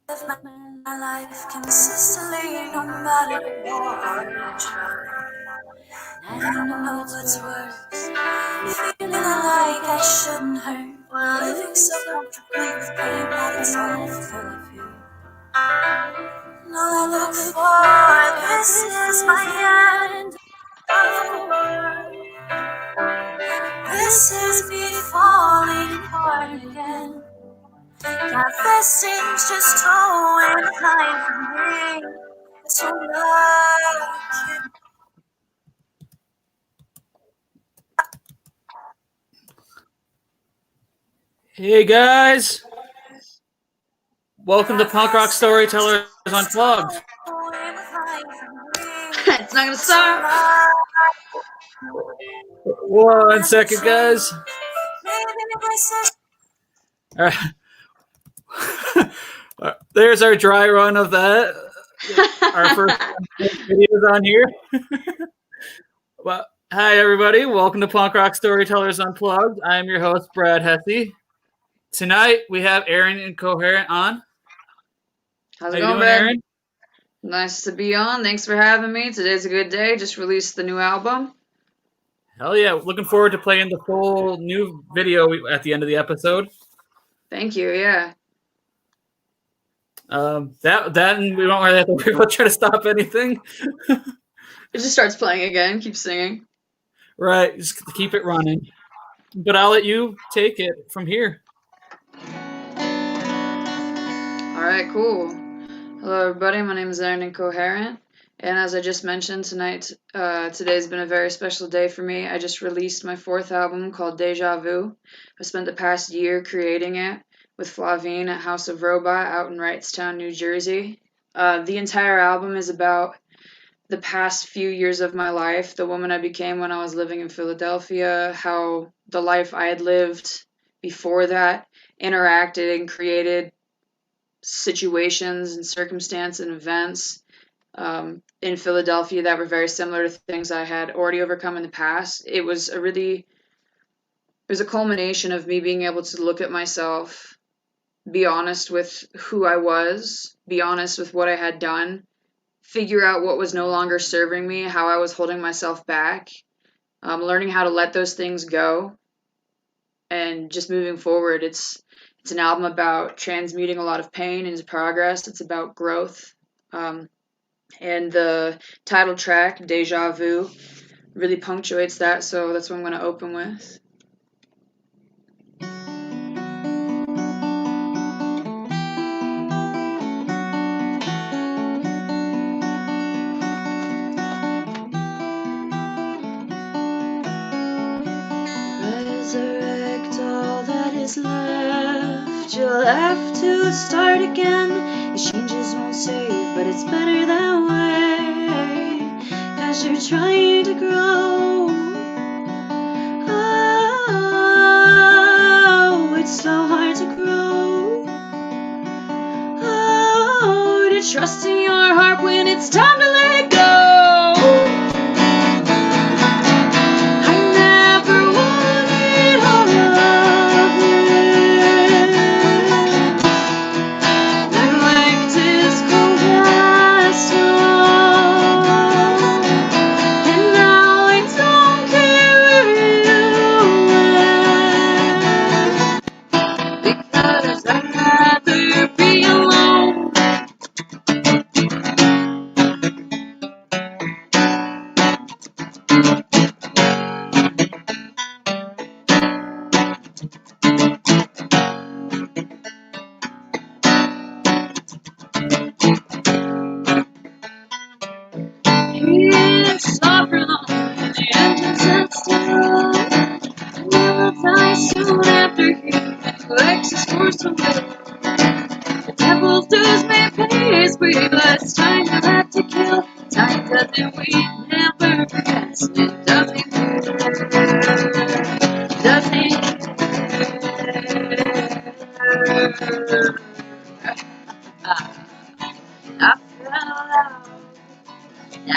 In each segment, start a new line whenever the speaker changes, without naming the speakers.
Live my life consistently, no matter what I try. And I don't know what's worse, feeling like I shouldn't hurt, while living so comfortably with pain that it's all full of you. No, I look for this is my end of the world. This is me falling apart again. Yeah, this seems just too inclined for me. It's so lucky.
Hey guys, welcome to Punk Rock Storytellers Unplugged.
It's not gonna stop.
1 second, guys. All right. There's our dry run of that. Our first videos on here. Well, hi everybody. Welcome to Punk Rock Storytellers Unplugged. I'm your host, Brad Hesse. Tonight we have Erin Incoherent on.
How's
How
it
you
going,
doing,
Brad?
Erin?
Nice to be on. Thanks for having me. Today's a good day. Just released the new album.
Hell yeah! Looking forward to playing the full new video at the end of the episode.
Thank you. Yeah.
That and we don't really have to worry about trying to stop anything.
It just starts playing again. Keep singing.
Right, just keep it running. But I'll let you take it from here.
All right. Cool. Hello, everybody. My name is Erin Incoherent, and as I just mentioned today's been a very special day for me. I just released my fourth album called Deja Vu. I spent the past year creating it with Flavine at House of Robot out in Wrightstown, New Jersey. The entire album is about the past few years of my life, the woman I became when I was living in Philadelphia, how the life I had lived before that interacted and created situations and circumstance and events in Philadelphia that were very similar to things I had already overcome in the past. It was a culmination of me being able to look at myself, be honest with who I was, be honest with what I had done, figure out what was no longer serving me, how I was holding myself back, learning how to let those things go, and just moving forward. It's an album about transmuting a lot of pain into progress. It's about growth. And the title track, Deja Vu, really punctuates that, so that's what I'm going to open with. Resurrect all that is left. You'll have to start again. These changes won't save, but it's better that way. 'Cause you're trying to grow. Oh, it's so hard to grow. Oh, to trust in your heart when it's time to let go.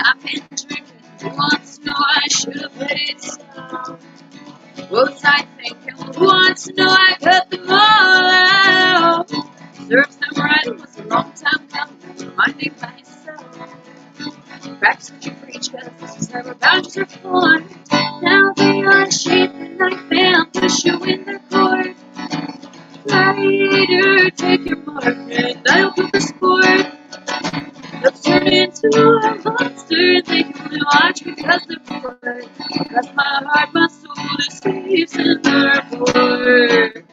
I've been drinking. Who wants to know I should have paid some? What was I thinking? Who wants to know I cut them all out? Serves them right, it was a long for sport. They'll turn into a monster. They can only watch because they're bored. Cross my heart, my soul escapes in the report.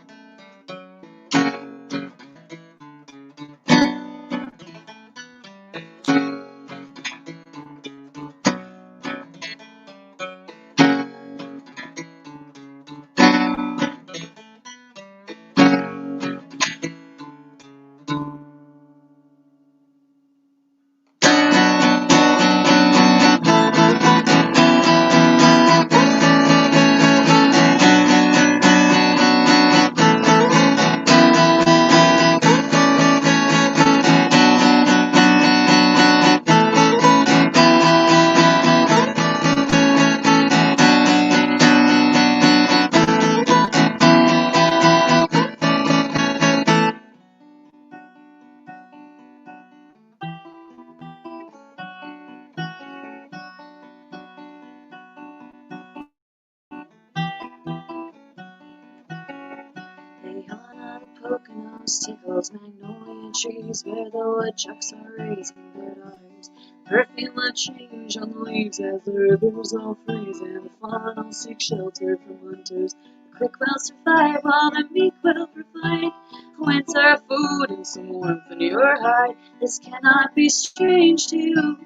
They yawn out of Poconos, tickles magnolia trees where the woodchucks are raising their daughters. Perfume will change on the leaves as the rivers all freeze, and the fawn all seek shelter from hunters. The quick will survive while the meek will provide winter food and some warmth in your hide. This cannot be strange to you.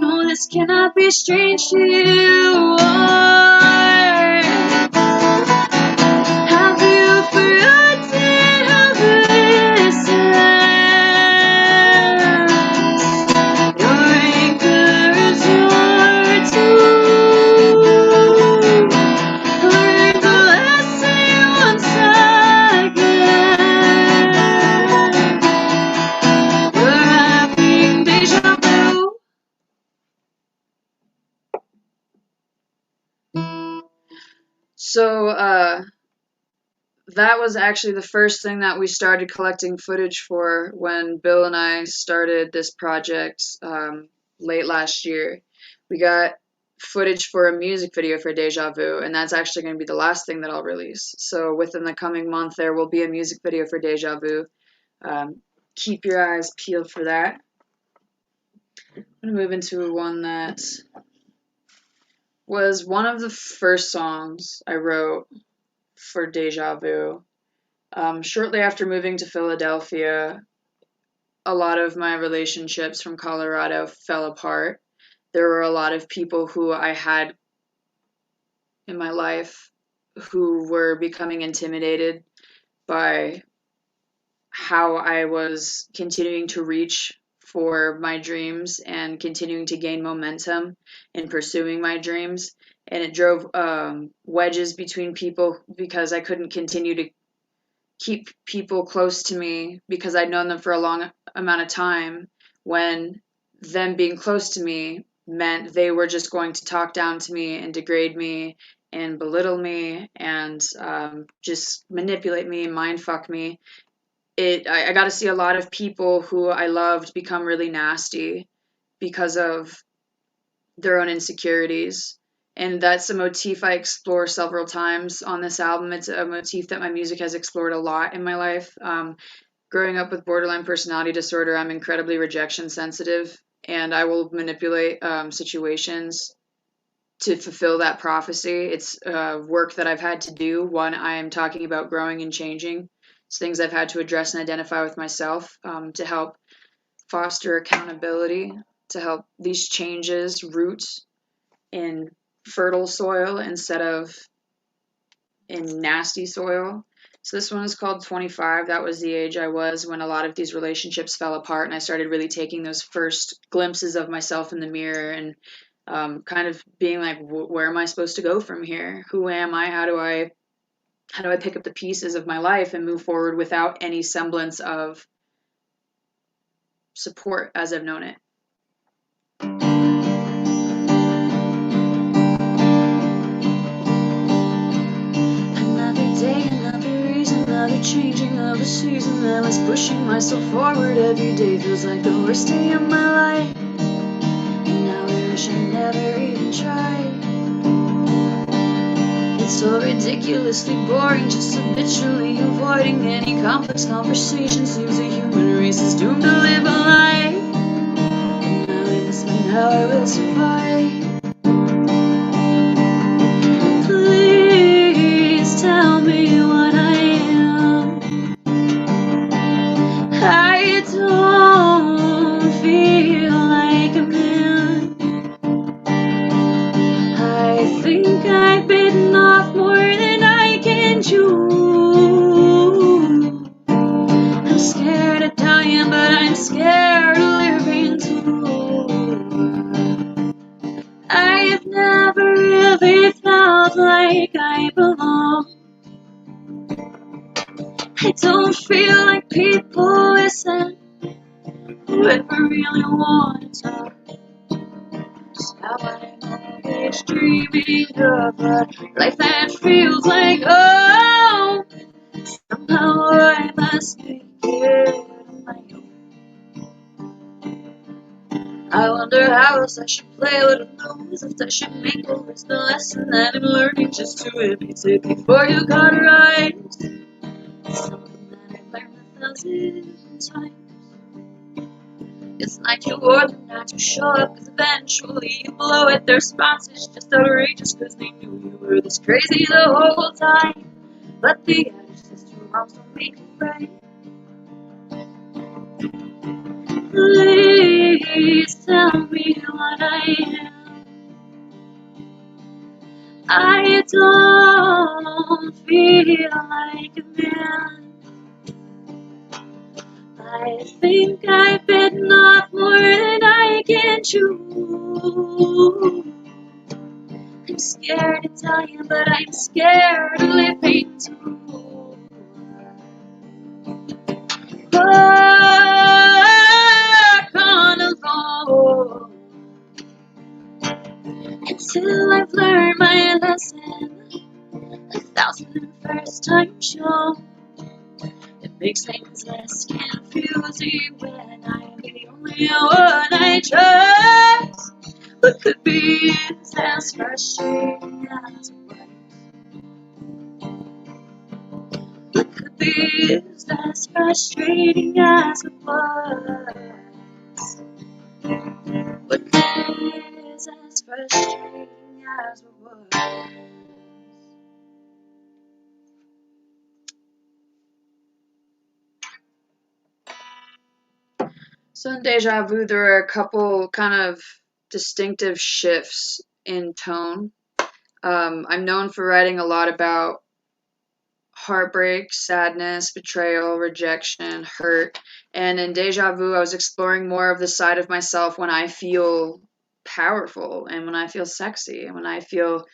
No, this cannot be strange to you. Have you forgotten how this ends? Your anchors are too. Learn the lesson once again. We're having deja vu. So, that was actually the first thing that we started collecting footage for when Bill and I started this project late last year. We got footage for a music video for Deja Vu, and that's actually going to be the last thing that I'll release. So within the coming month, there will be a music video for Deja Vu. Keep your eyes peeled for that. I'm going to move into one that was one of the first songs I wrote for Deja Vu. Shortly after moving to Philadelphia, a lot of my relationships from Colorado fell apart. There were a lot of people who I had in my life who were becoming intimidated by how I was continuing to reach for my dreams and continuing to gain momentum in pursuing my dreams. And it drove wedges between people because I couldn't continue to keep people close to me because I'd known them for a long amount of time, when them being close to me meant they were just going to talk down to me and degrade me and belittle me and just manipulate me, mind fuck me. I got to see a lot of people who I loved become really nasty because of their own insecurities. And that's a motif I explore several times on this album. It's a motif that my music has explored a lot in my life. Growing up with borderline personality disorder, I'm incredibly rejection sensitive, and I will manipulate situations to fulfill that prophecy. It's work that I've had to do. One, I am talking about growing and changing. It's things I've had to address and identify with myself to help foster accountability, to help these changes root in fertile soil instead of in nasty soil. So this one is called 25. That was the age I was when a lot of these relationships fell apart, and I started really taking those first glimpses of myself in the mirror and kind of being like, where am I supposed to go from here? Who am I? How do I pick up the pieces of my life and move forward without any semblance of support as I've known it? Another day, another reason, another changing of a season. I was pushing myself forward. Every day feels like the worst day of my life, and now I wish I never even tried. It's So ridiculously boring, just habitually avoiding any complex conversation. Seems the human race is doomed to live a lie. And now I must find how I will survive. Please tell me what I am. I don't feel like a man. I think I've bitten off more than I can chew. I'm scared of dying, but I'm scared of living too. I've never really felt like I belong. I don't feel like people listen who ever really want to talk. Just how I know dreaming of a life that feels like home. Somehow I must make it on my own. I wonder how else I should play what I know, as if I should make over the lesson that I'm learning just to repeat it before you got it right. It's something that I've learned 1,000 times. It's like you ordered not to show up, cause eventually you blow it. Their response is just outrageous, cause they knew you were this crazy the whole time. But the adage says two wrongs don't make it right. Please tell me what I am. I don't feel like a man. I think I've bitten off more than I can chew. I'm scared to tell you, but I'm scared of living too. Work on alone until I've learned my lesson 1,001st time show. It makes things less confusing when I'm the only one I trust. What could be as frustrating as what? What could be as frustrating as it was? What could be as frustrating as it was? So in Deja Vu, there are a couple kind of distinctive shifts in tone. I'm known for writing a lot about heartbreak, sadness, betrayal, rejection, hurt. And in Deja Vu, I was exploring more of the side of myself when I feel powerful and when I feel sexy and when I feel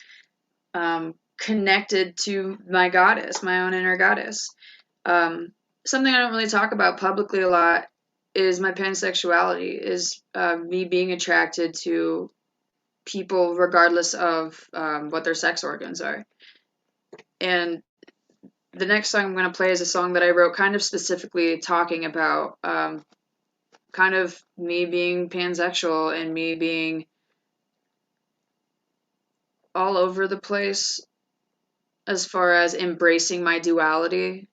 connected to my goddess, my own inner goddess. Something I don't really talk about publicly a lot is my pansexuality, is me being attracted to people regardless of what their sex organs are. And the next song I'm going to play is a song that I wrote kind of specifically talking about kind of me being pansexual and me being all over the place as far as embracing my duality.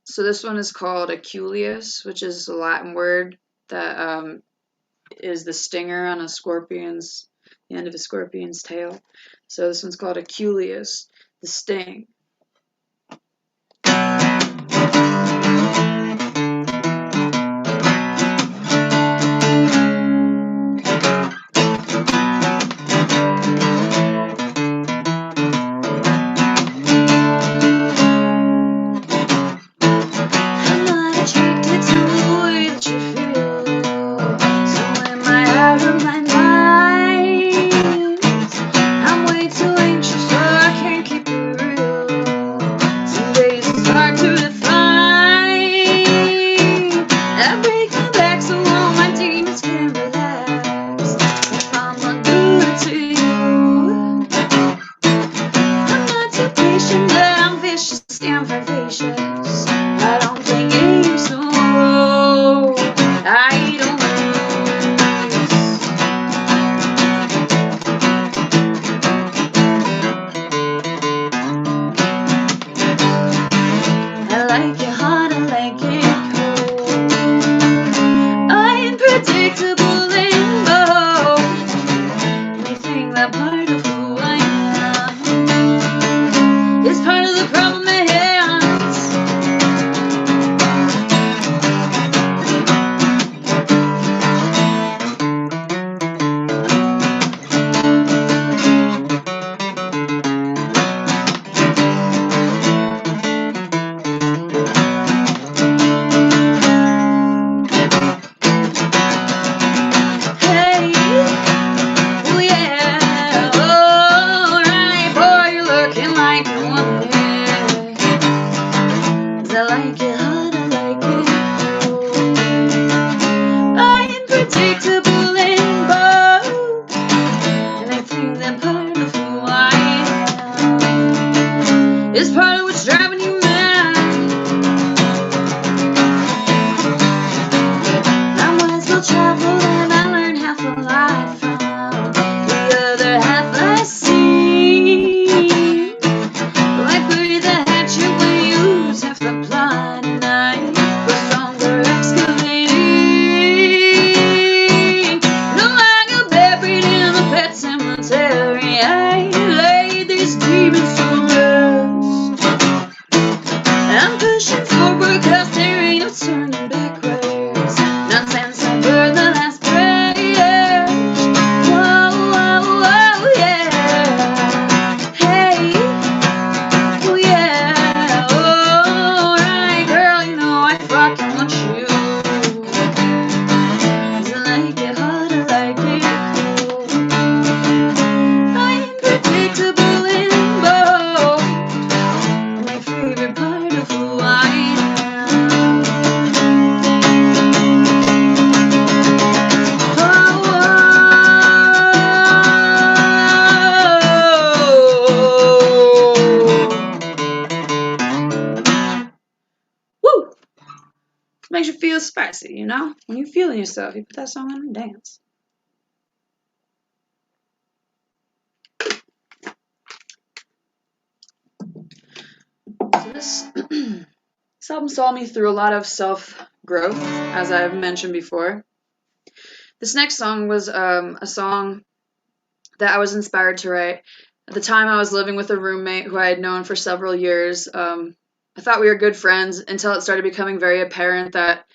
So this one is called Aculeus, which is a Latin word that is the stinger on the end of a scorpion's tail. So this one's called Aculeus, the sting. I'm way too anxious, so I can't keep it real. you know? When you're feeling yourself, you put that song on and dance. So this album saw me through a lot of self-growth, as I've mentioned before. This next song was a song that I was inspired to write. At the time, I was living with a roommate who I had known for several years. I thought we were good friends until it started becoming very apparent that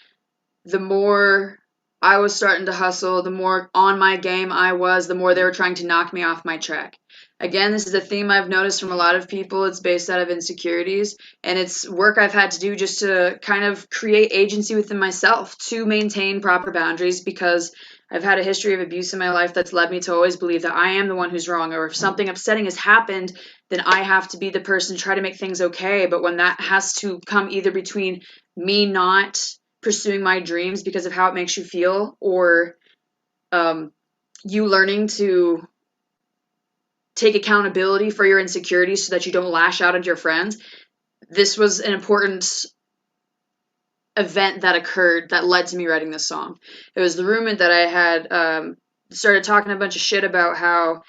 the more I was starting to hustle, the more on my game I was, the more they were trying to knock me off my track. Again, this is a theme I've noticed from a lot of people. It's based out of insecurities, and it's work I've had to do just to kind of create agency within myself to maintain proper boundaries, because I've had a history of abuse in my life that's led me to always believe that I am the one who's wrong, or if something upsetting has happened, then I have to be the person to try to make things okay. But when that has to come either between me not pursuing my dreams because of how it makes you feel, or you learning to take accountability for your insecurities so that you don't lash out at your friends, this was an important event that occurred that led to me writing this song. It was the roommate that I had started talking a bunch of shit about how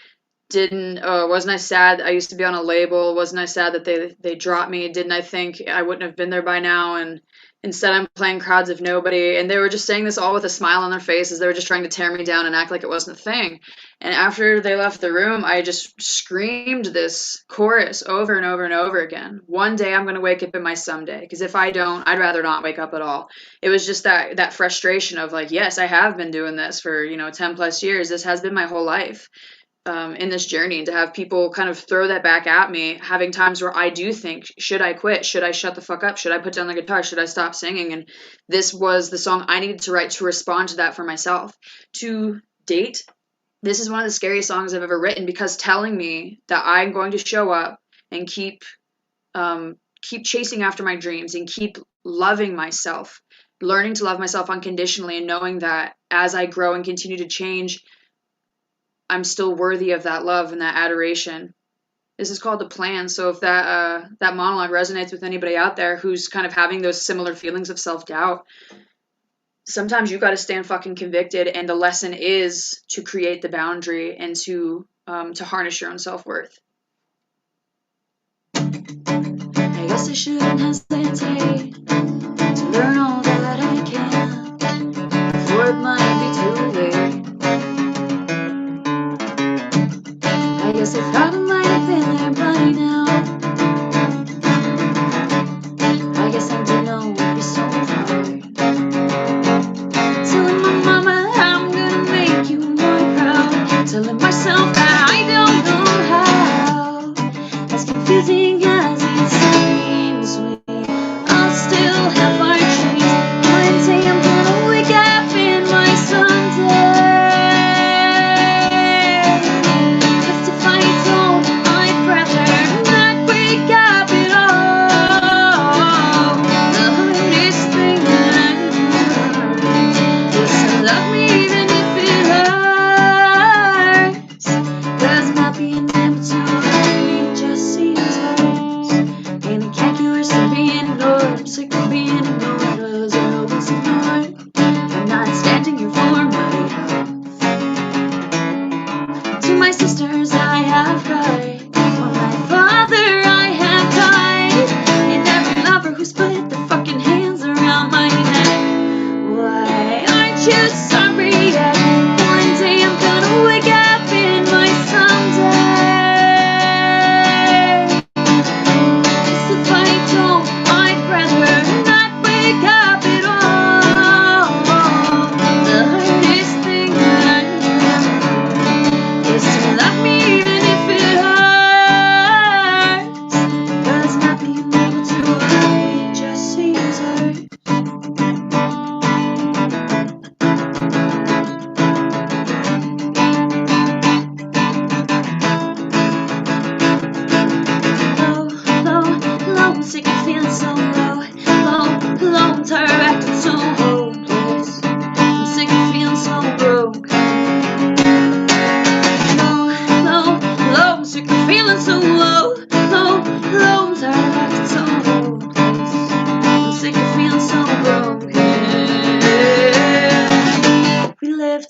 wasn't I sad I used to be on a label, wasn't I sad that they dropped me, didn't I think I wouldn't have been there by now, and instead I'm playing crowds of nobody. And they were just saying this all with a smile on their faces. They were just trying to tear me down and act like it wasn't a thing. And after they left the room, I just screamed this chorus over and over and over again. One day I'm going to wake up in my someday, because if I don't, I'd rather not wake up at all. It was just that frustration of like, yes, I have been doing this for 10 plus years. This has been my whole life. In this journey, and to have people kind of throw that back at me, having times where I do think, should I quit? Should I shut the fuck up? Should I put down the guitar? Should I stop singing? And this was the song I needed to write to respond to that for myself. To date, this is one of the scariest songs I've ever written, because telling me that I'm going to show up and keep chasing after my dreams and keep loving myself, learning to love myself unconditionally, and knowing that as I grow and continue to change, I'm still worthy of that love and that adoration. This is called The Plan. So if that monologue resonates with anybody out there who's kind of having those similar feelings of self-doubt, sometimes you got to stand fucking convicted, and the lesson is to create the boundary and to harness your own self-worth. I guess I shouldn't hesitate to learn all that I can before it might be too late. I guess I thought I might have been there by now. I guess I didn't know it'd be so hard. Telling my mama I'm gonna make you more proud. Telling myself that I don't know how. As confusing as it seems, I'll still have our dreams. One day I'm gonna wake up in my Sunday.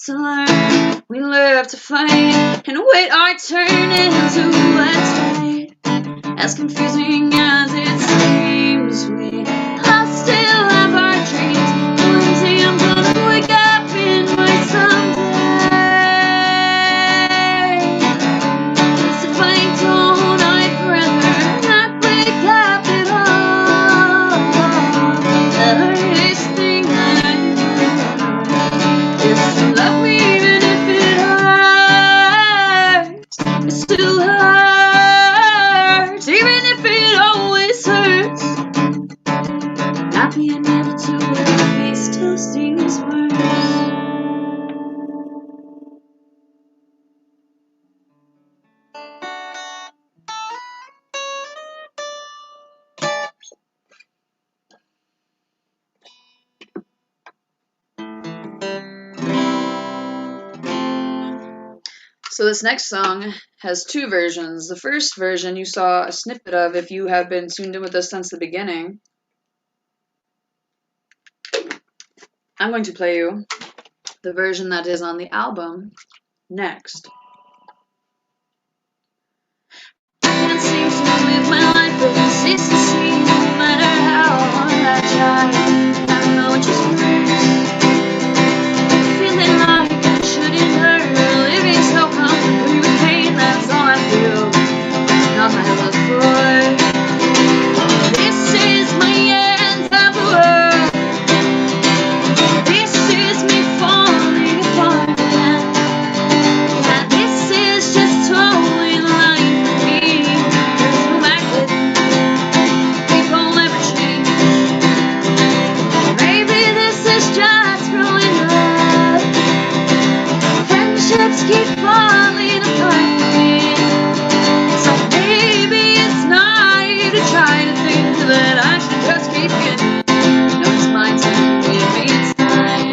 to learn, we live to fight, and wait our turn into what's right. As confusing as it seems, we all still have our dreams. One day I'm gonna wake up in my someday. As if I don't, I'd rather not wake up at all. The hardest thing that I do is to love me even if it hurts. It still hurts, even if it always hurts. Not being able to love me still stings worse. So this next song has two versions. The first version you saw a snippet of if you have been tuned in with us since the beginning. I'm going to play you the version that is on the album next. I can't seem to live my life with consistency, no matter how hard I try. I know it just hurts. Feeling like I shouldn't hurt, living so comfortably with pain, that's all I feel. Not my love for. This is my end of the world. This is me falling apart again. Yeah, this is just totally the line for me. There's no acting, people never change. Maybe this is just growing up. Friendships keep falling apart for me. So maybe it's naive to try to think that I should just keep getting. No, it's my turn, give me time.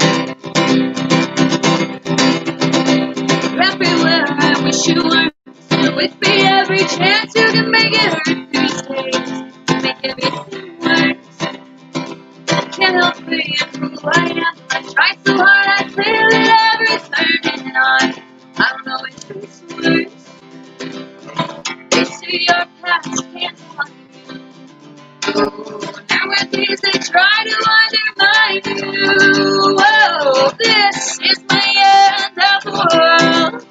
Everywhere I wish you were. Still with me every chance you can make it hurt these days. You make everything worse. Can't help being who I am. I try so hard, I clearly every turning on. I don't know which is worse. They say your past can't haunt you. Oh, nowadays they try to undermine you. Whoa, this is my end of the world.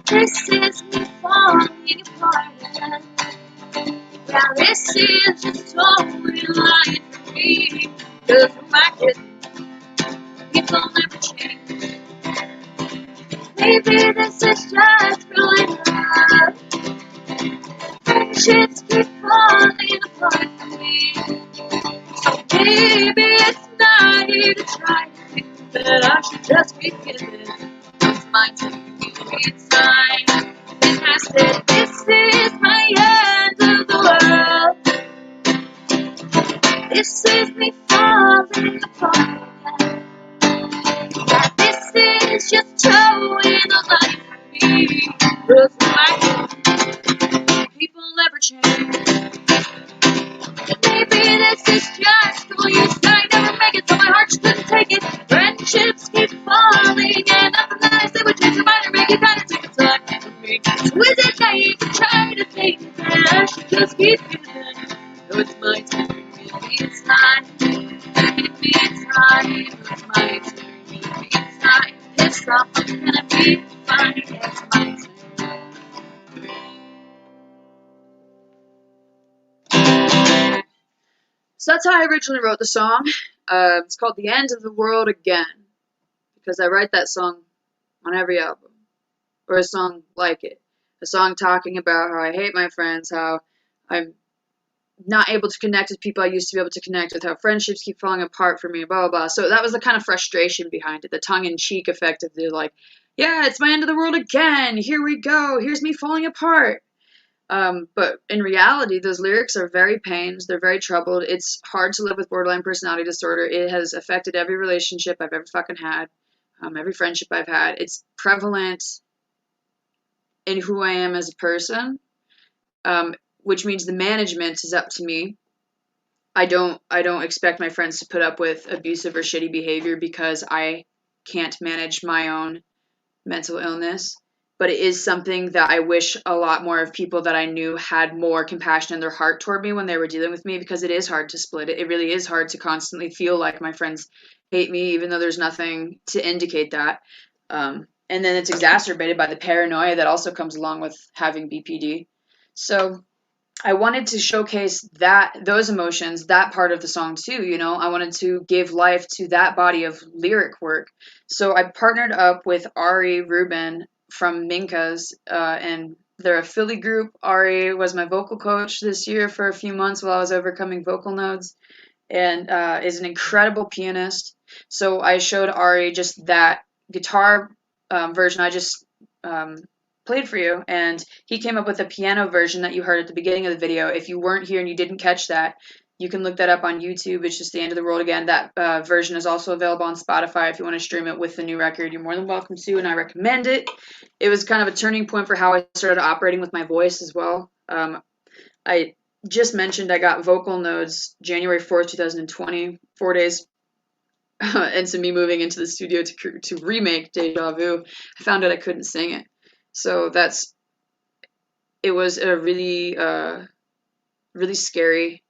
This is me falling apart again. Yeah, this is just totally lying for me. 'Cause when I get people never change. Maybe this is just growing up. Friendships keep falling apart for me. So maybe it's naive to try to think that I should just be giving. It's my turn, give me time. And I said, this is my end of the world. This is me falling apart again. Yeah, this is just towing the line for me. 'Cause when I people never change. Maybe this is just the way you said I never make it, so my heart just couldn't take it. Friendships keep falling, and nothing that I say would change your mind or make you kind of take a time for me. So is it naive to try to think that I should just keep giving? No, it's my turn, give me time. Give me time, it's my turn, give me time. It's all gonna be fine, it's my turn. So that's how I originally wrote the song. It's called The End of the World Again, because I write that song on every album, or a song like it. A song talking about how I hate my friends, how I'm not able to connect with people I used to be able to connect with, how friendships keep falling apart for me, blah, blah, blah. So that was the kind of frustration behind it, the tongue-in-cheek effect of the, like, yeah, it's my end of the world again, here we go, here's me falling apart. But in reality, those lyrics are very pained. They're very troubled. It's hard to live with borderline personality disorder. It has affected every relationship I've ever fucking had, every friendship I've had. It's prevalent in who I am as a person, which means the management is up to me. I don't expect my friends to put up with abusive or shitty behavior because I can't manage my own mental illness, but it is something that I wish a lot more of people that I knew had more compassion in their heart toward me when they were dealing with me, because it is hard to split it. It really is hard to constantly feel like my friends hate me, even though there's nothing to indicate that. And then it's exacerbated by the paranoia that also comes along with having BPD. So I wanted to showcase those emotions, that part of the song too, you know. I wanted to give life to that body of lyric work. So I partnered up with Ari Rubin from Minka's, and they're a Philly group. Ari was my vocal coach this year for a few months while I was overcoming vocal nodes, and is an incredible pianist. So I showed Ari just that guitar version I just played for you, and he came up with a piano version that you heard at the beginning of the video. If you weren't here and you didn't catch that, you can look that up on YouTube. It's just The End of the World Again. That version is also available on Spotify if you want to stream it with the new record. You're more than welcome to, and I recommend it. It was kind of a turning point for how I started operating with my voice as well. I just mentioned I got vocal nodes January 4th, 2020, 4 days into me moving into the studio to remake Deja Vu. I found out I couldn't sing it. So it was a really, really scary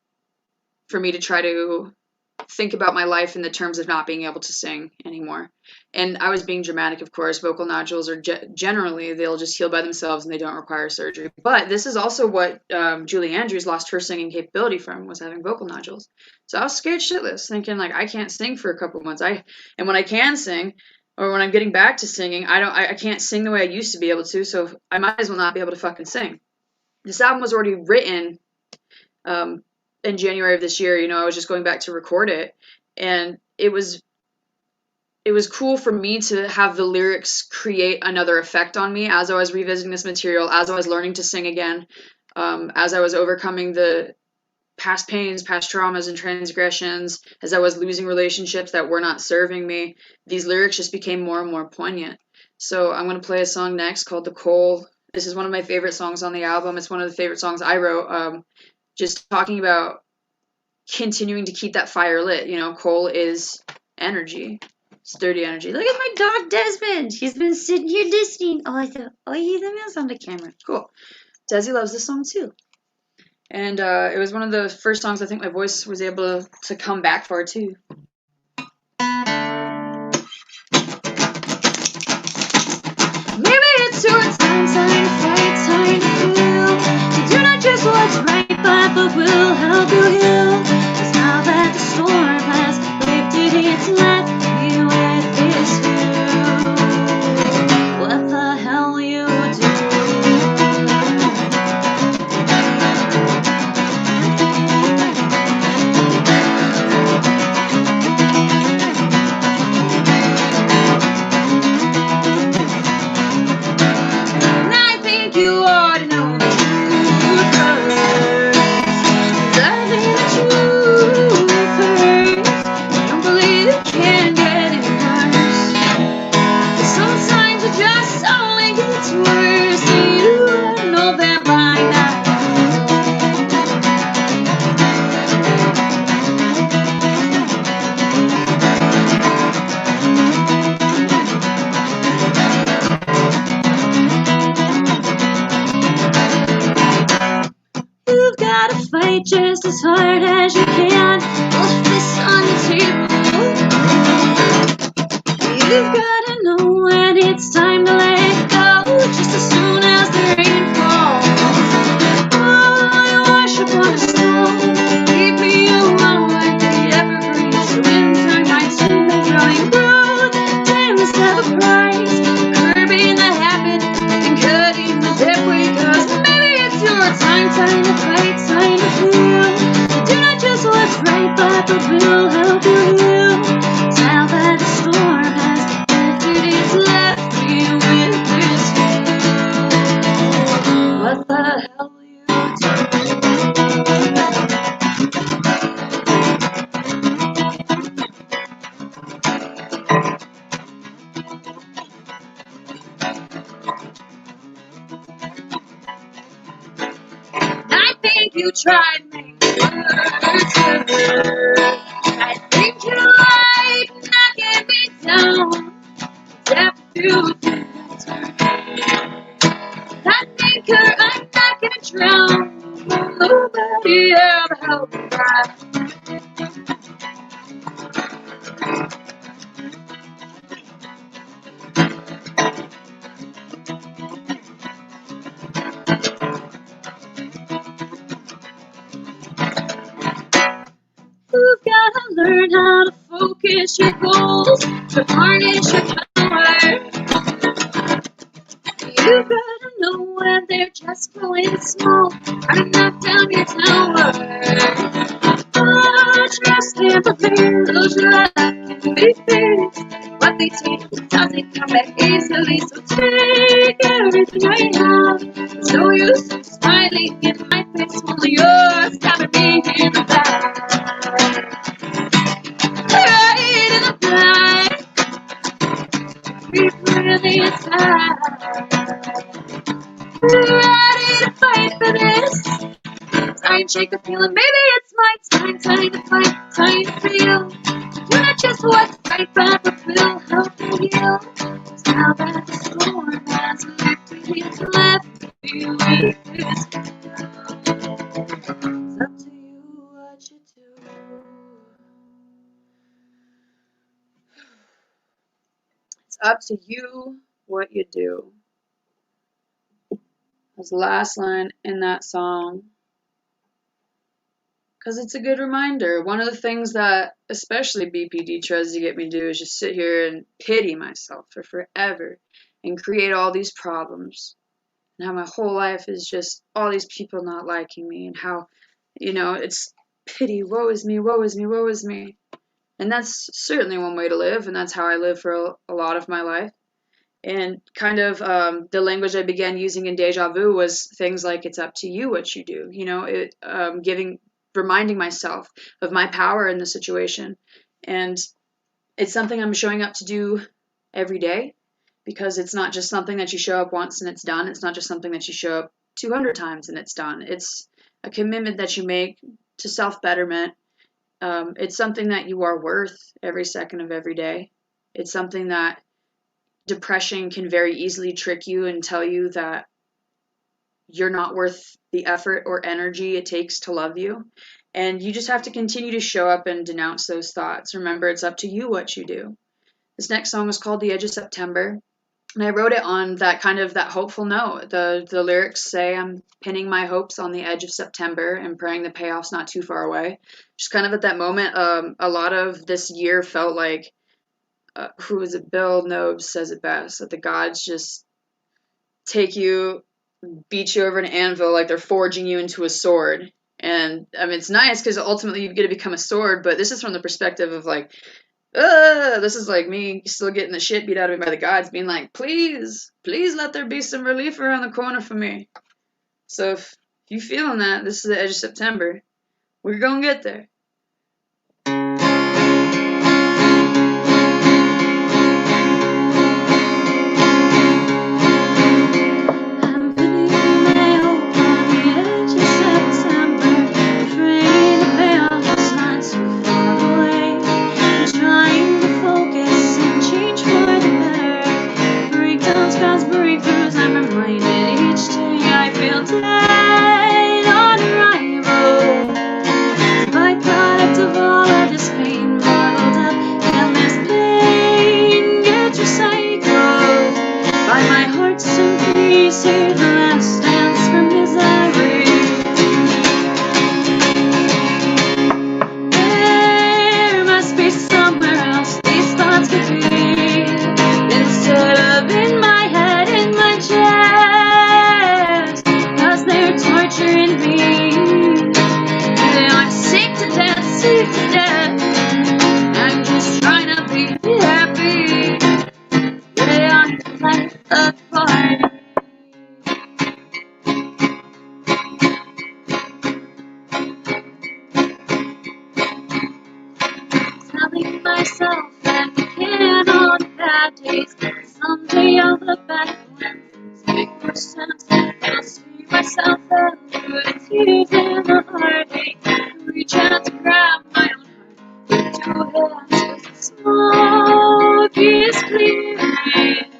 for me to try to think about my life in the terms of not being able to sing anymore. And I was being dramatic, of course. Vocal nodules are generally, they'll just heal by themselves and they don't require surgery. But this is also what Julie Andrews lost her singing capability from, was having vocal nodules. So I was scared shitless, thinking like, I can't sing for a couple months. And when I can sing, or when I'm getting back to singing, I can't sing the way I used to be able to, so I might as well not be able to fucking sing. This album was already written in January of this year. You know, I was just going back to record it, and it was cool for me to have the lyrics create another effect on me as I was revisiting this material, as I was learning to sing again, as I was overcoming the past pains, past traumas and transgressions, as I was losing relationships that were not serving me. These lyrics just became more and more poignant. So I'm going to play a song next called The Coal. This is one of my favorite songs on the album. It's one of the favorite songs I wrote, just talking about continuing to keep that fire lit. You know, coal is energy. It's dirty energy. Look at my dog Desmond. He's been sitting here listening. Oh, he's a mouse on the camera. Cool. Desi loves this song too. And it was one of the first songs I think my voice was able to come back for too. Maybe it's your time to fight, time to feel. You do not just what's right, but will help you heal. 'Cause now that the storm has lifted, it's left me with this view. What the hell will you do? Just as hard as you can, both fists on the table. You've gotta know when it's time to let go, just as soon as the rain falls. Oh, you wash up on the snow, keep me alone like the evergreens. The winter nights in the growing growth, time must have a price, curbing the habit and cutting the debt weight. 'Cause maybe it's your time to fight, time to feel. Do not just what's right, but will help you heal. Now that the storm has lifted, it's left me with this view. What the hell will you I think you tried me. I think you lied, knocking me down. you think that's right. That anchor, I'm not gonna drown. Nobody ever helped me out. You've gotta learn how to focus your goals, to harness your power. You gotta know when they're just going small, how to knock down your tower. Oh, trust and believe those your life can be fixed. What they take doesn't come back easily, so take everything I have. So used to smiling in my face while you're stabbing me in the back. Right in the back, we really inside. Ready to fight for this. Time shake the feeling, baby, it's my time. Time to fight, time to feel. Do not just what's right, but will help you heal. Now that the storm has lifted, it's left you with this. It's up to you what you do. It's up to you what you do. That's the last line in that song. Because it's a good reminder. One of the things that especially BPD tries to get me to do is just sit here and pity myself for forever and create all these problems. And how my whole life is just all these people not liking me, and how, it's pity, woe is me, woe is me, woe is me. And that's certainly one way to live, and that's how I live for a lot of my life. And kind of the language I began using in Deja Vu was things like, it's up to you what you do. Reminding myself of my power in the situation. And it's something I'm showing up to do every day, because it's not just something that you show up once and it's done. It's not just something that you show up 200 times and it's done. It's a commitment that you make to self-betterment. It's something that you are worth every second of every day. It's something that depression can very easily trick you and tell you that you're not worth the effort or energy it takes to love you. And you just have to continue to show up and denounce those thoughts. Remember, it's up to you what you do. This next song is called The Edge of September. And I wrote it on that kind of that hopeful note. The lyrics say, I'm pinning my hopes on the edge of September and praying the payoff's not too far away. Just kind of at that moment, a lot of this year felt like, who was it? Bill Nobes says it best, that the gods just take you, beat you over an anvil like they're forging you into a sword. And I mean, it's nice because ultimately you get to become a sword, but this is from the perspective of like, this is like me still getting the shit beat out of me by the gods, being like, please let there be some relief around the corner for me. So if you feeling that, this is the edge of September. We're gonna get there. Smoke is clearing.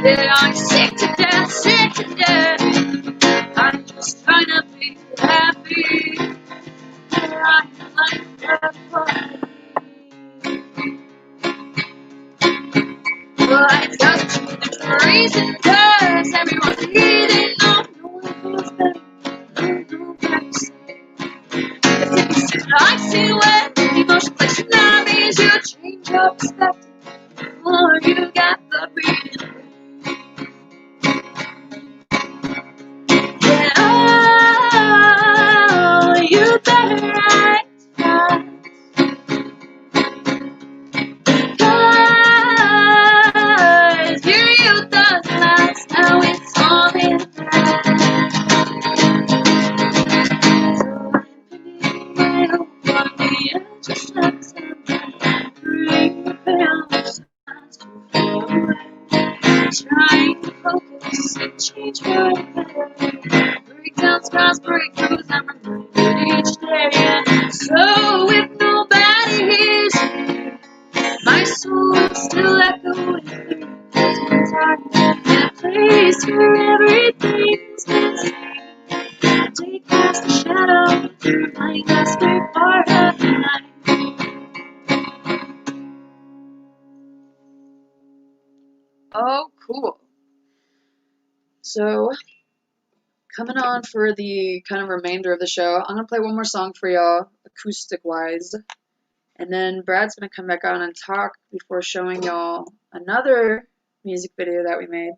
Yeah, I'm sick to death, sick to death. I'm just trying to be happy. Yeah, I'm like everybody. Well, I got the reason, cause everyone's eating on no one feels better. I've seen where emotions like tsunamis, you change your perspective. Or you got the reading. Yeah, oh, you better act fast. Cause your youth doesn't last, now it's all in fast. So I'm putting my hope on the edge of September. Bring the balance to far away. Trying to focus and change for the better. Breakdowns, cause breakthroughs, I'm reminded each day. So if nobody hears me, my soul will still echo with me. In a place where everything's been seen. Take past the shadow, remind us we're part of the night. Oh, cool. So, coming on for the kind of remainder of the show, I'm going to play one more song for y'all, acoustic-wise. And then Brad's going to come back on and talk before showing y'all another music video that we made.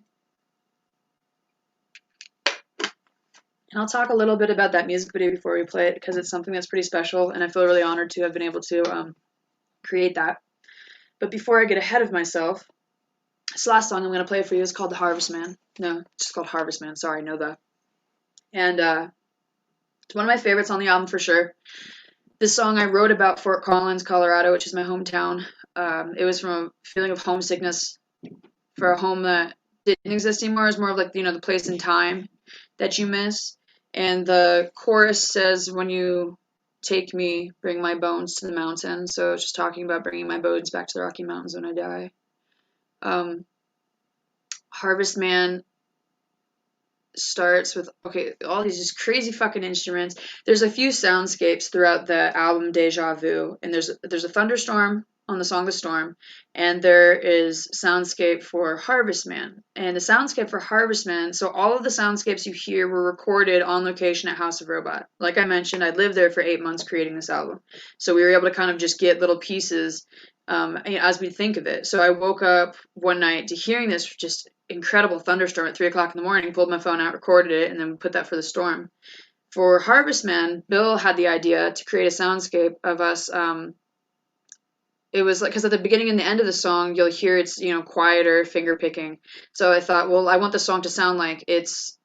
And I'll talk a little bit about that music video before we play it because it's something that's pretty special and I feel really honored to have been able to create that. But before I get ahead of myself, this last song I'm going to play for you is called The Harvest Man. No, it's just called Harvest Man. Sorry, know that. And it's one of my favorites on the album for sure. This song I wrote about Fort Collins, Colorado, which is my hometown. It was from a feeling of homesickness for a home that didn't exist anymore. It was more of like, the place and time that you miss. And the chorus says, when you take me, bring my bones to the mountain. So it's just talking about bringing my bones back to the Rocky Mountains when I die. Harvest Man starts with all these just crazy fucking instruments. There's a few soundscapes throughout the album Deja Vu, and there's a thunderstorm on the song The Storm, and there is soundscape for Harvest Man. And the soundscape for Harvest Man, so all of the soundscapes you hear were recorded on location at House of Robot. Like I mentioned, I lived there for 8 months creating this album, so we were able to kind of just get little pieces as we think of it. So I woke up one night to hearing this just incredible thunderstorm at 3 o'clock in the morning, pulled my phone out, recorded it, and then put that for the storm. For Harvest Man, Bill had the idea to create a soundscape of us. It was like, because at the beginning and the end of the song, you'll hear it's, quieter, finger picking. So I thought, well, I want the song to sound like it's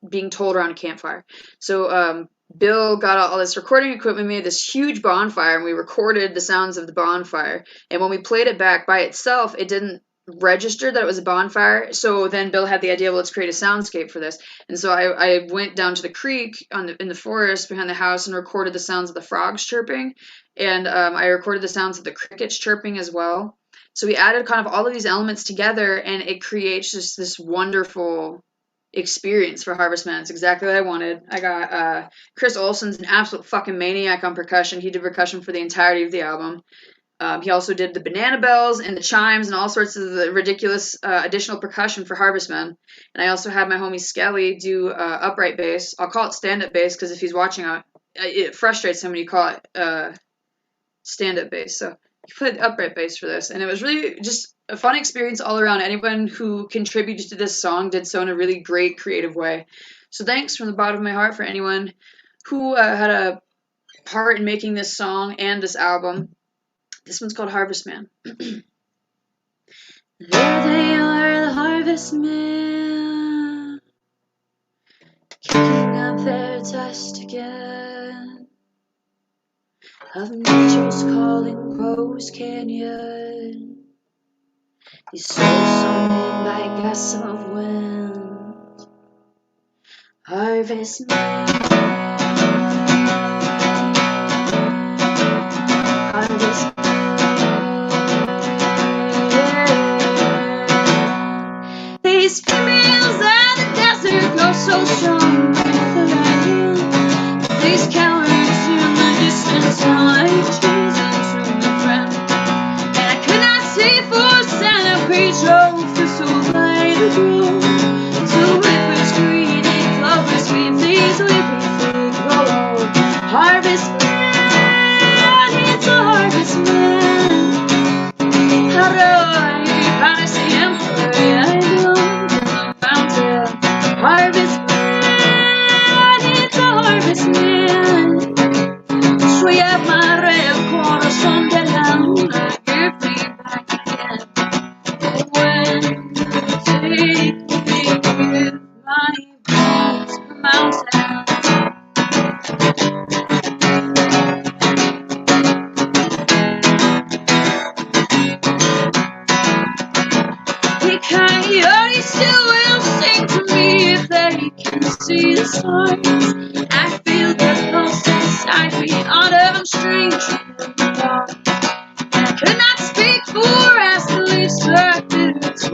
being told around a campfire. So Bill got all this recording equipment, made this huge bonfire, and we recorded the sounds of the bonfire. And when we played it back by itself, it didn't register that it was a bonfire. So then Bill had the idea, well, let's create a soundscape for this. And so I went down to the creek in the forest behind the house and recorded the sounds of the frogs chirping. And I recorded the sounds of the crickets chirping as well. So we added kind of all of these elements together, and it creates just this wonderful experience for Harvest Man. It's exactly what I wanted. I got Chris Olsen's an absolute fucking maniac on percussion. He did percussion for the entirety of the album. He also did the banana bells and the chimes and all sorts of the ridiculous additional percussion for Harvest Man. And I also had my homie Skelly do upright bass. I'll call it stand-up bass because if he's watching, it frustrates him when you call it stand-up bass. So he played upright bass for this, and it was really just a fun experience all around. Anyone who contributed to this song did so in a really great, creative way. So thanks from the bottom of my heart for anyone who had a part in making this song and this album. This one's called Harvest Man. There they are, the Harvest Man, kicking up their dust again, of nature's calling Rose Canyon. These souls summoned by gusts of wind. Harvest Man, Harvest Man. They so bright a glow. So rivers green and clovers weave these weeping fig roll. Harvest man, it's a harvest man. Hurrah, fantasy emperor, I belong to the mountain. Harvest man, it's a harvest man. Soy amarre el corazón de la luna, give me back again. When you take me with my bones to the mountain. The coyote still will sing to me if they can see the stars. I feel the pulse inside me, all of them strange and dark. I could not speak for as the leaves started to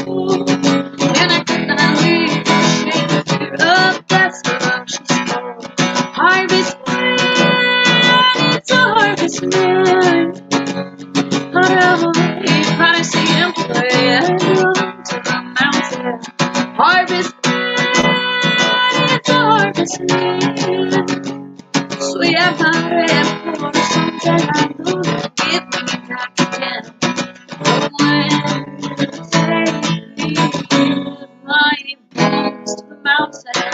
fall, and I could not leave the shame of fear of death's ferocious call. Harvest man, it's a harvest man. Fantasy and play and run to the mountain. Harvest man, it's a harvest man. Soy amarre el corazón de la luna, give me back again. When you take me with my bones to the mountain.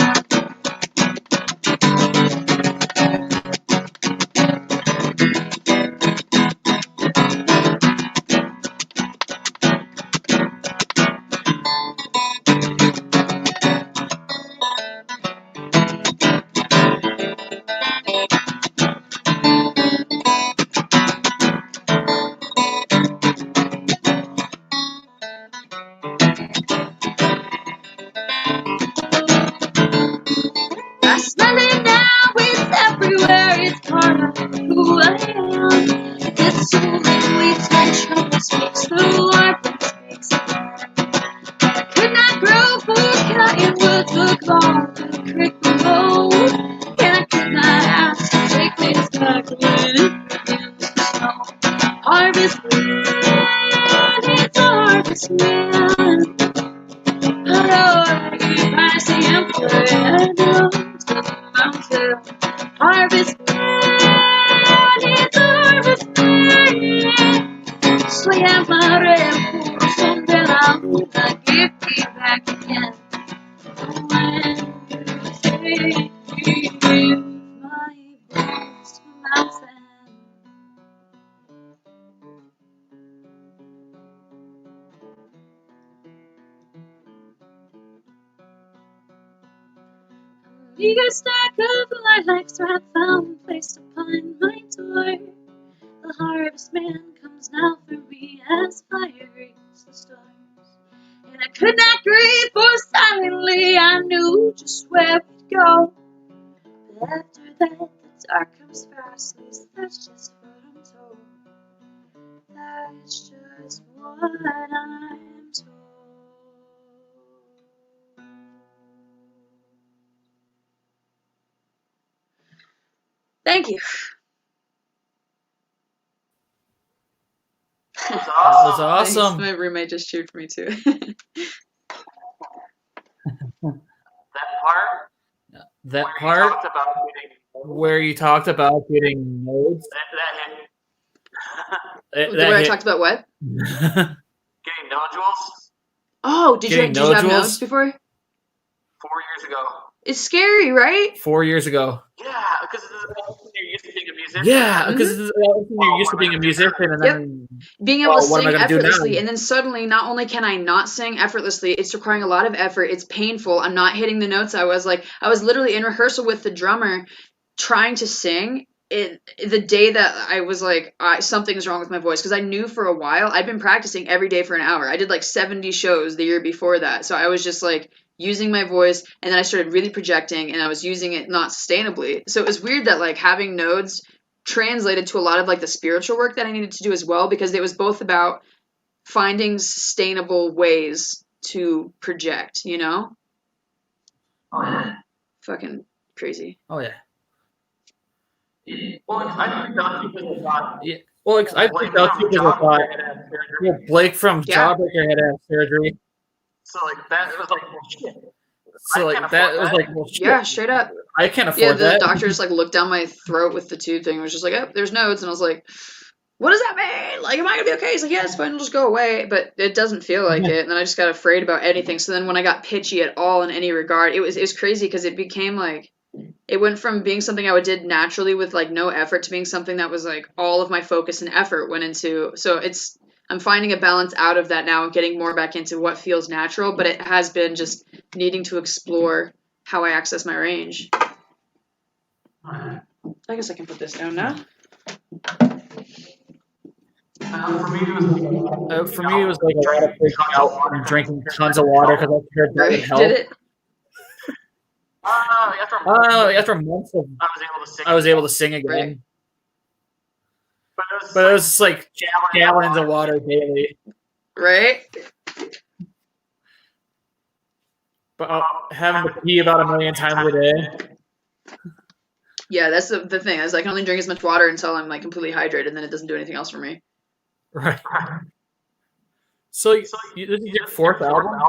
I smell it now, it's everywhere, it's part of who I am. It's so leaves my trouble speaks, the warbler speaks again. I could not grow for cotton wood, look on the creek below. And I could not ask to take things back when it begins to snow. Harvest man, it's a harvest man. Hello, fantasy and play and run to the mountain. Harvest man, it's a harvest man. Soy amarre el corazón de la luna, give me back again. When you take me with my bones to the mountain. Eager stack of lilacs wrapped found placed upon my door. The harvest man comes now for me as fire greets the stars. And I could not grieve, for silently I knew just where we'd go. But after that, the dark comes fast, at least that's just what I'm told. That's just what I'm told. Thank you.
That was
Thanks.
awesome.
My roommate just cheered for me too.
That part where you talked about getting nodes.
Where I talked about what?
Getting nodules
Oh, did you have
nodules?
nodes before?
4 years ago.
It's scary, right?
4 years ago.
Yeah, because you're used to being a musician.
Yeah, because you're used to being a musician, and then
being able to
what am I
sing
gonna do now?
effortlessly, and then suddenly, not only can I not sing effortlessly, it's requiring a lot of effort. It's painful. I'm not hitting the notes. I was literally in rehearsal with the drummer, trying to sing. The day that I was like, something's wrong with my voice, because I knew for a while. I'd been practicing every day for an hour. I did like 70 shows the year before that, so I was just like using my voice, and then I started really projecting, and I was using it not sustainably. So it was weird that like having nodes translated to a lot of like the spiritual work that I needed to do as well, because it was both about finding sustainable ways to project, you know?
Oh, yeah.
Fucking crazy.
Oh yeah.
Well, I think that's because a lot.
Yeah. Well, I picked out too because I thought Blake from
Yeah.
Jawbreaker had to have surgery.
So like that was like, well, shit.
So like that was like, well, shit.
Yeah, straight up.
I can't
Yeah,
afford
the
that.
doctor just like looked down my throat with the tube thing and was just like, oh, there's nodes. And I was like, what does that mean? Like, am I gonna be okay? He's like, yeah, it's fine, it'll just go away. But it doesn't feel like it. And then I just got afraid about anything. So then when I got pitchy at all in any regard, it was crazy because it became like, it went from being something I did naturally with like no effort to being something that was like all of my focus and effort went into. So I'm finding a balance out of that now and getting more back into what feels natural, but it has been just needing to explore how I access my range. I guess I can put this down now.
For me, it was
like a lot of freaking out and drinking tons of water because I heard that would help.
Did it?
After months of, I was able to sing again.
Right.
But it was just like gallons of water daily.
Right?
But having to pee about 1 million times a day.
Yeah, that's the thing. I can only drink as much water until I'm like completely hydrated, and then it doesn't do anything else for me.
Right. So this is your fourth album?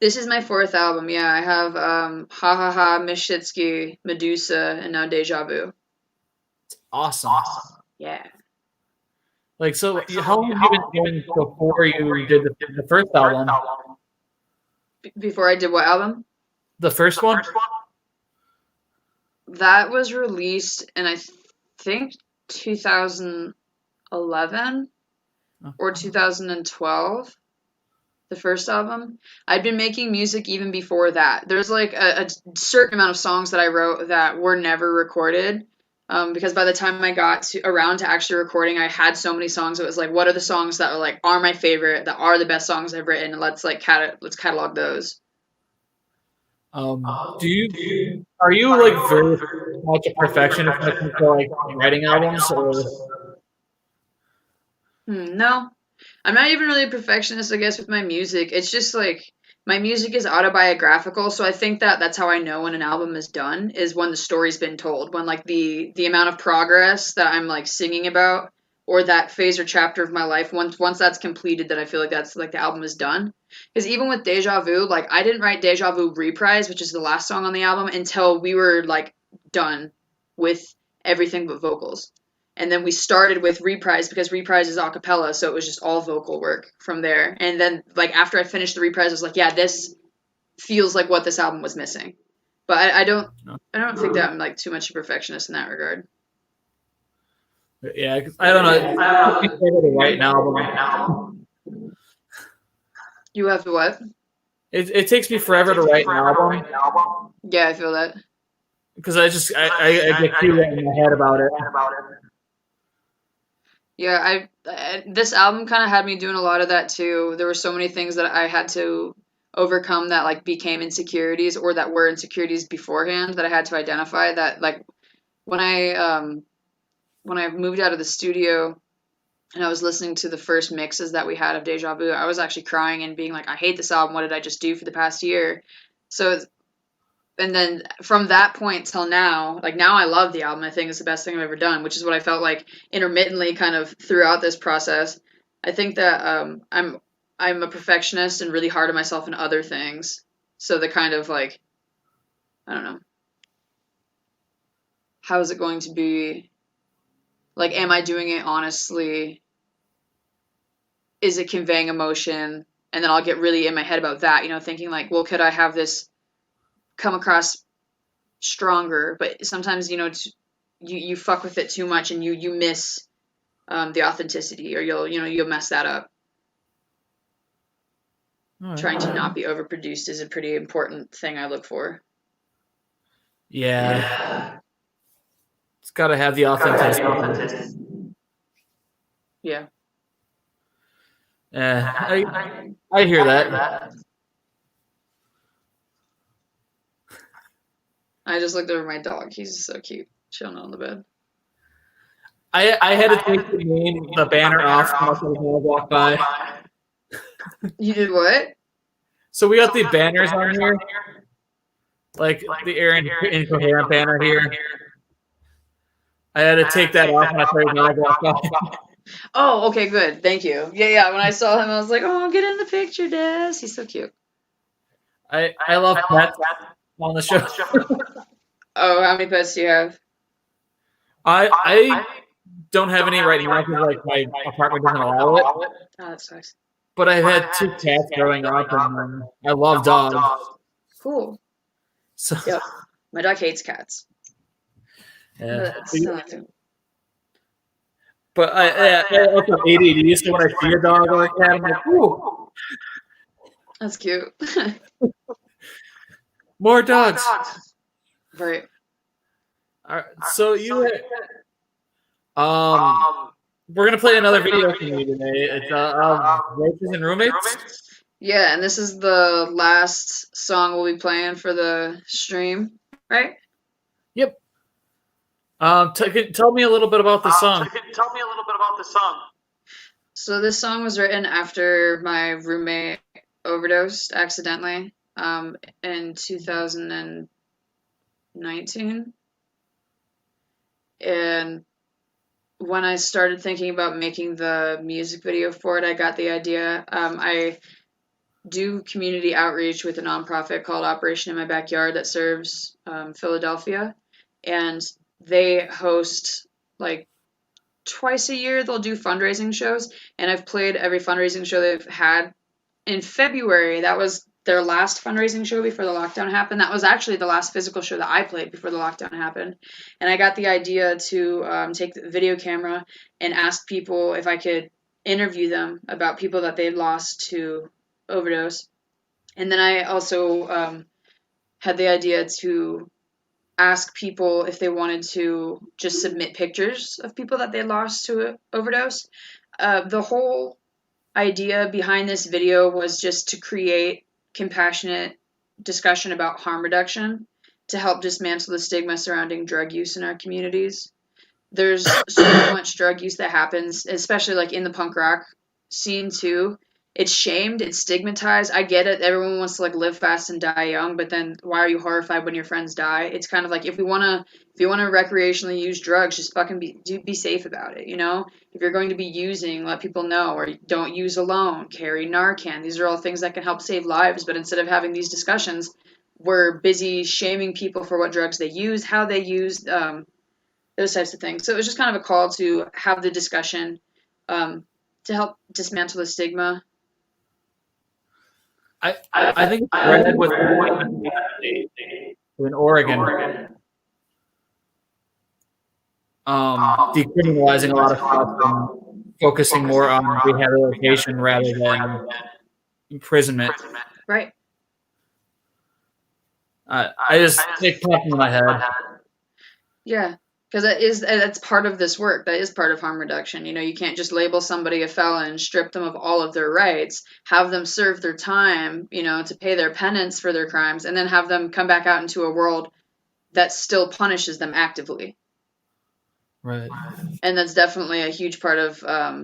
This is my fourth album. Yeah, I have Ha Ha Ha, Mishitsky, Medusa, and now Deja Vu.
Awesome.
Yeah.
Like, so how long have you been doing before you did the first album?
Before I did what album?
The first one?
That was released in, I think, 2011 or 2012. The first album. I'd been making music even before that. There's like a certain amount of songs that I wrote that were never recorded. Because by the time I got around to actually recording, I had so many songs. It was like, what are the songs that are my favorite, that are the best songs I've written, and let's catalog those.
Are you like very much a perfectionist when it comes to like writing albums, or?
No, I'm not even really a perfectionist, I guess, with my music. It's just like my music is autobiographical, so I think that's how I know when an album is done, is when the story's been told, when like the amount of progress that I'm like singing about, or that phase or chapter of my life, once that's completed, then I feel like that's like the album is done. Because even with Deja Vu, like I didn't write Deja Vu Reprise, which is the last song on the album, until we were like done with everything but vocals. And then we started with Reprise because Reprise is a cappella, so it was just all vocal work from there. And then like after I finished the Reprise, I was like, yeah, this feels like what this album was missing. But I don't think that I'm like too much of a perfectionist in that regard.
Yeah, I don't know. It's to write an album.
You have to what?
It takes me forever to write an album.
Yeah, I feel that.
Because I get too in my head about it.
Yeah, this album kind of had me doing a lot of that too. There were so many things that I had to overcome that like became insecurities, or that were insecurities beforehand, that I had to identify. That like when I moved out of the studio and I was listening to the first mixes that we had of Deja Vu, I was actually crying and being like, I hate this album. What did I just do for the past year? And then from that point till now, like now I love the album. I think it's the best thing I've ever done, which is what I felt like intermittently kind of throughout this process. I think that I'm a perfectionist and really hard on myself in other things. So the kind of like, I don't know. How is it going to be? Like, am I doing it honestly? Is it conveying emotion? And then I'll get really in my head about that, thinking like, well, could I have this come across stronger? But sometimes, you fuck with it too much and you miss the authenticity, or you'll mess that up. Right. Trying to not be overproduced is a pretty important thing I look for.
Yeah. It's got to have the authenticity.
Yeah.
I hear that.
I just looked over my dog. He's so cute, chilling on the bed.
I had to take the banner off when I saw the dog walk by.
You did what?
So we got the banners on here, like the Erin Incoherent banner here. I had to take that off when I saw the dog walk by.
Oh, okay, good. Thank you. Yeah. When I saw him, I was like, oh, get in the picture, Des. He's so cute.
I love pets on the show.
Oh, how many pets do you have?
I don't have any right now because like my apartment doesn't allow it.
Oh, that sucks.
But I've had 2 cats growing up, and I love dogs.
Cool.
So
Yep. My dog hates cats.
yeah.
But still have to.
But I also have ADD, so when I see a dog or a cat, I'm like, ooh,
That's cute.
more dogs.
Right.
All right, so we're gonna play another video from you today. It's of roaches and roommates.
Yeah, and this is the last song we'll be playing for the stream, right?
Yep. Tell me a little bit about the song.
So this song was written after my roommate overdosed accidentally in 2019. And when I started thinking about making the music video for it, I got the idea. I do community outreach with a nonprofit called Operation in My Backyard that serves Philadelphia. And they host like twice a year, they'll do fundraising shows. And I've played every fundraising show they've had. In February, that was their last fundraising show before the lockdown happened. That was actually the last physical show that I played before the lockdown happened. And I got the idea to take the video camera and ask people if I could interview them about people that they'd lost to overdose. And then I also had the idea to ask people if they wanted to just submit pictures of people that they lost to an overdose. The whole idea behind this video was just to create compassionate discussion about harm reduction to help dismantle the stigma surrounding drug use in our communities. There's so much drug use that happens, especially like in the punk rock scene too. It's shamed, it's stigmatized. I get it. Everyone wants to like live fast and die young, but then why are you horrified when your friends die? It's kind of like if you wanna recreationally use drugs, just fucking be safe about it, you know? If you're going to be using, let people know, or don't use alone, carry Narcan. These are all things that can help save lives, but instead of having these discussions, we're busy shaming people for what drugs they use, how they use, those types of things. So it was just kind of a call to have the discussion to help dismantle the stigma.
I think it's red with in Oregon, decriminalizing a lot of stuff and focusing more on rehabilitation rather than imprisonment.
Right.
It popped into my head.
Yeah, because that's part of this work. That is part of harm reduction. You know, you can't just label somebody a felon, strip them of all of their rights, have them serve their time, you know, to pay their penance for their crimes, and then have them come back out into a world that still punishes them actively.
Right.
And that's definitely a huge part of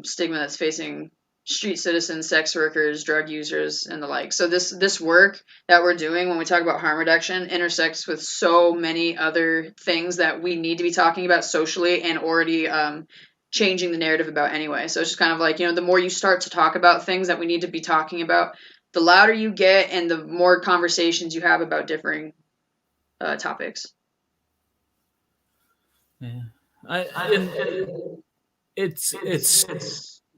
stigma that's facing street citizens, sex workers, drug users, and the like. So this work that we're doing when we talk about harm reduction intersects with so many other things that we need to be talking about socially and already changing the narrative about anyway. So it's just kind of like, you know, the more you start to talk about things that we need to be talking about, the louder you get and the more conversations you have about differing topics.
Yeah. It's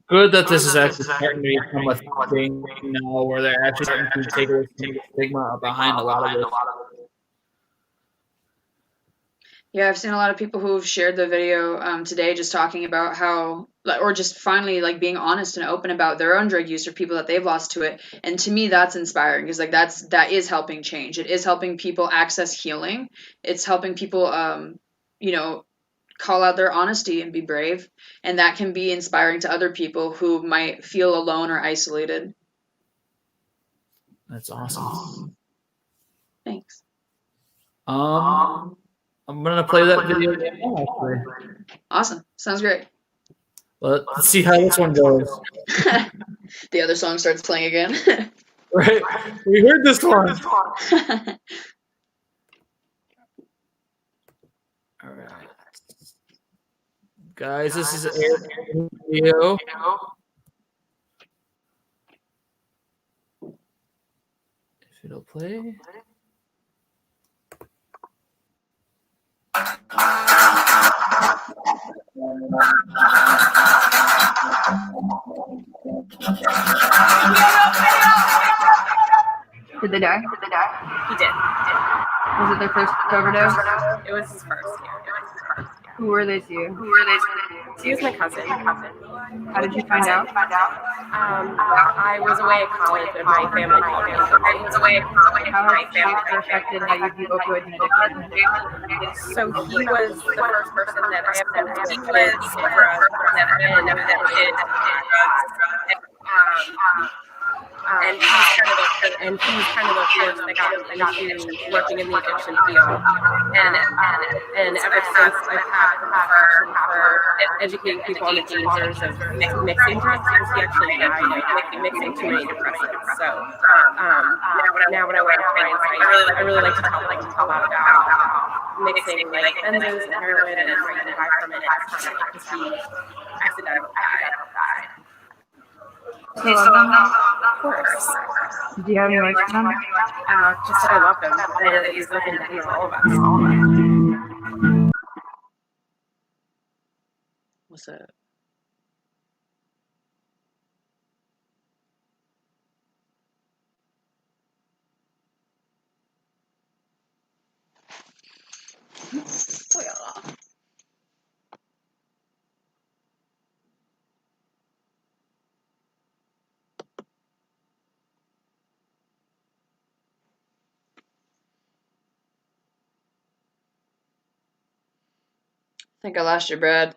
good that this is actually starting to become a thing now, where they're actually starting to take away some of the stigma behind a lot of this.
Yeah, I've seen a lot of people who've shared the video today, just talking about how, or just finally like being honest and open about their own drug use or people that they've lost to it. And to me, that's inspiring because like that is helping change. It is helping people access healing. It's helping people, you know, call out their honesty and be brave, and that can be inspiring to other people who might feel alone or isolated.
That's awesome.
Thanks.
I'm gonna play that video again now, actually.
Awesome. Sounds great.
Let's see how this one goes.
The other song starts playing again.
Right. We heard this one. All right. Guys, this is Erin video. If it'll play.
Did they die?
He did.
Was it their first overdose?
It was his first.
Who were they to you?
He was my cousin.
How did you find out?
I was away at college and my family called me.
How has it affected how you view opioids and addiction?
So he was the first person that I ever did drugs and he's kind of the force that got me into working in the addiction field. And ever since I've had compassion for educating people on the dangers of mixing drugs, because he actually died of mixing too many depressants. So now when I work with clients, I really like to tell them a lot about mixing like benzos and heroin and how you can die from it, because he accidentally died.
Do you love them?
Of course.
Do you have any words for them?
Just that I love him and that he's looking down on all of us.
What's that? Oh, yeah. I think I lost you, Brad.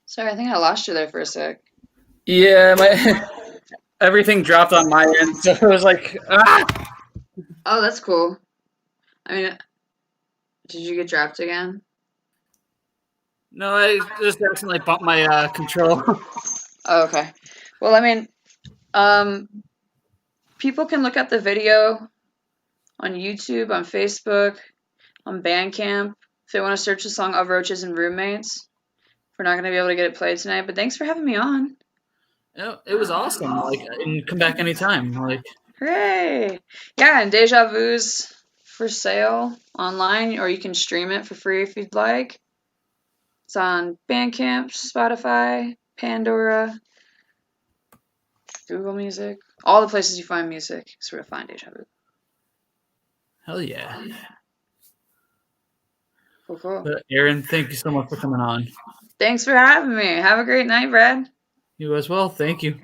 Sorry, I think I lost you there for a sec.
Yeah, everything dropped on my end, so it was like, ah!
Oh, that's cool. I mean, did you get dropped again?
No, I just accidentally bumped my control.
Oh, okay. Well, I mean, people can look up the video on YouTube, on Facebook, on Bandcamp if they want to search the song Of Roaches and Roommates. We're not going to be able to get it played tonight, but thanks for having me on.
It was awesome. Like, and come back anytime. Like,
Hooray! Yeah, and Deja Vu's for sale online, or you can stream it for free if you'd like. It's on Bandcamp, Spotify, Pandora, Google Music, all the places you find music is where to find Deja Vu.
Hell yeah.
Cool.
But Erin, thank you so much for coming on.
Thanks for having me. Have a great night, Brad.
You as well. Thank you.